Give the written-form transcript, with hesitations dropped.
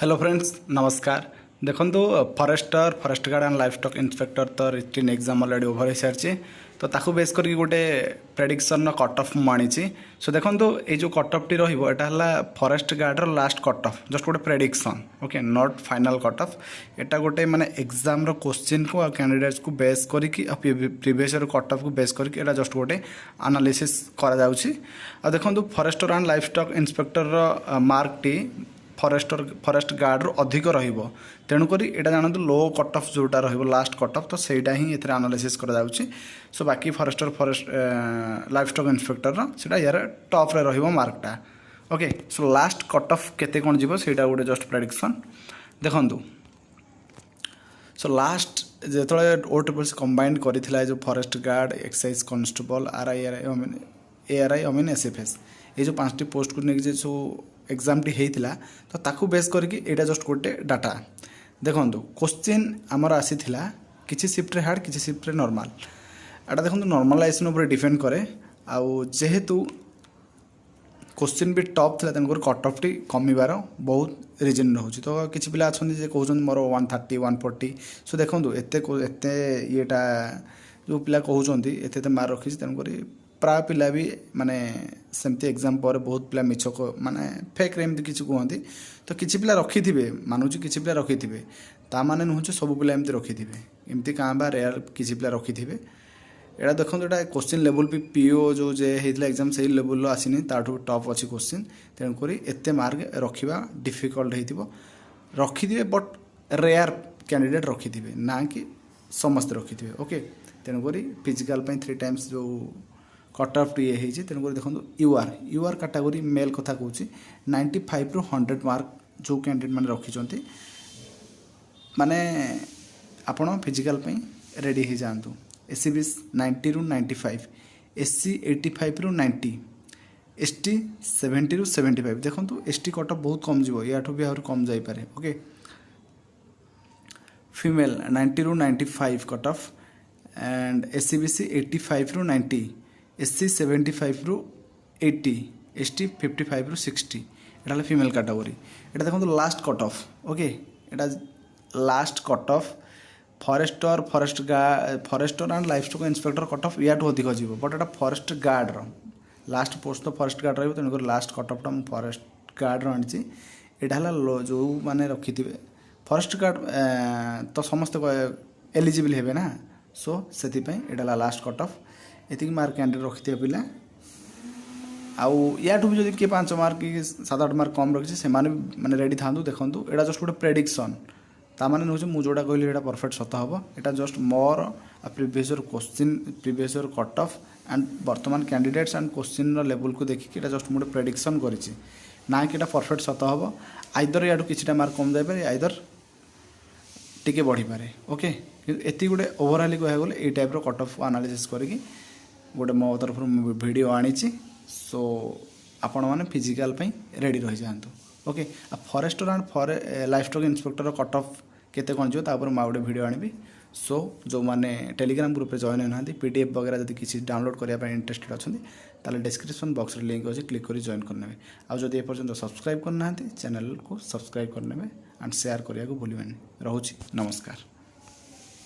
Hello friends नमस्कार। देखो forester forest guard and livestock inspector तो रिटन एग्जाम ऑलरेडी ओवर हो सारी तो ताकू बेस करके गोटे प्रेडिक्शन कट ऑफ मुझे सो देखो ये जो कट ऑफ टी रहा forest guard last cut off just गोटे prediction okay not final cut off एटा गोटे माने एग्जाम रो क्वेश्चन को कैंडिडेट्स को बेस करके प्रीवियस कट ऑफ को बेस करके जस्ट गोटे एनालिसिस करा जाउछि। आ देखो forester and livestock inspector mark टी फॉरेस्ट गार्ड रो अधिक रहिबो तेणुक यहाँ जानतु लो कट ऑफ जोटा रहिबो लास्ट कट ऑफ तो सेटा ही एथरे एनालिसिस करा जाउछि। सो बाकी फॉरेस्ट लाइफ स्टॉक इंस्पेक्टर सेटा यार टॉप रे रहिबो मार्कटा okay. So last cut off केते कोन जीवो सेटा गोटे जस्ट प्रेडिक्शन देखंतु। सो लास्ट जेतळे ओटीपीसी कंबाइन करिथिला जो forest guard excise constable RI I mean SFS ये जो 5टी पोस्ट को लेकिन जो एग्जाम टी होता तो ताकू बेस करके यहाँ जस्ट गोटे डाटा देखो क्वेश्चन आमर आसीला किसी शिफ्ट्रे हार्ड किसी शिफ्ट्रे नॉर्मल एटा देखो नॉर्मलाइजेशन उपर डिपेंड करे आउ जेहेतु क्वेश्चन भी टॉप था तेणुक कट ऑफ टी कमिबार बहुत रिजन रोचे तो किसी पिला अच्छा कहते मोर 130 140 सो देखो एत येटा जो पिला कहते एत मार्क रखी तेणुक प्राय पिला भी माने सेमती एग्जाम पर बहुत पिला मिछ माने फेक रे एमती किसी कहती तो किसी पिला रखी थे मानुची किसी पिला रखी थे ता माने नुह सब पिला एमती रखी थे एमती क्या बा रेयर किसी पिला रखी थे। एटा देखो यहाँ क्वेश्चन लेवल भी पीओ जो जे होता एग्जाम से लेवल आसनी ताठू टॉप अच्छी क्वेश्चन तेणुक एत मार्क रखा डिफिकल्ट हो रखी थे बट रेयर कैंडिडेट रखी थे ना कि समस्त रखी थे ओके। तेणुक फिजिकल 3 टाइम्स जो कट ऑफ ये होती तेणुक देखो यूआर कैटेगरी मेल कथा कहूँ 95 ରୁ 100 मार्क जो कैंडिडेट मैंने रखी माने आपण फिजिकल रेडी हो जातु। एससी बीस 90 ରୁ 95 एससी 85 ରୁ 90 एसटी 70 ରୁ 75 देखो एसटी कट ऑफ बहुत कम जीव या भी आहरी कम जापे ओके। फीमेल 90 ରୁ 95 cut off and SC BC 85 ରୁ 90 एससी 75 ରୁ 80 एसटी 55 ରୁ 60 एटा फीमेल कैटेगरी। एटा देखो लास्ट कट ऑफ ओके एटा last cut off forester and livestock inspector cut off या अधिक जीव बट एटा फॉरेस्ट गार्ड लास्ट पोस्ट तो फॉरेस्ट गार्ड रही तेणुक last cut off forest guard आनी यहाँ जो मैंने रखी थे फॉरेस्ट गार्ड तो समस्त एलिजिबल हे ना सो से यहाँ लास्ट कट ऑफ ये मार्क कैंडिडेट रखी थे पिला आउ या भी जब किए 5 मार्क कि 7-8 मार्क कम रखी से मैंने रेडी था देखो यहाँ जस्ट गोटे प्रेडिक्शन ताने नुचे मुझे जोड़ा कहली यहाँ परफेक्ट सत हम यहाँ just more previous question previous cut of and वर्तमान कैंडिडेट्स एंड क्वेश्चन लेवल को देखिए जस्ट मुझे प्रेडिक्शन करी ना कि परफेक्ट सत हम आइदर या किसी मार्क कम जापे आइदर टिके बढ़ी पारे ओके। ये गोटे ओवरऑल कह गले ये टाइप कट ऑफ एनालिसिस करके गोटे मो तरफ वीडियो आनी सो आपण मैंने फिजिकल रेडी रही जातु ओके। आ forester and livestock inspector cut off केते कौन जो तापर मैं गोटे वीडियो आनी सो जो मैंने टेलीग्राम ग्रुप जॉइन होना पीडीएफ वगैरह जब किसी डाउनलोड करने इंटरेस्टेड अच्छा ताले डिस्क्रिप्शन बॉक्स रे लिंक अच्छे क्लिक कर जॉइन करने आदि एपर्तंत सब्सक्राइब करना चैनल को सब्सक्राइब करने एंड शेयर करने को भूलें। रोची नमस्कार।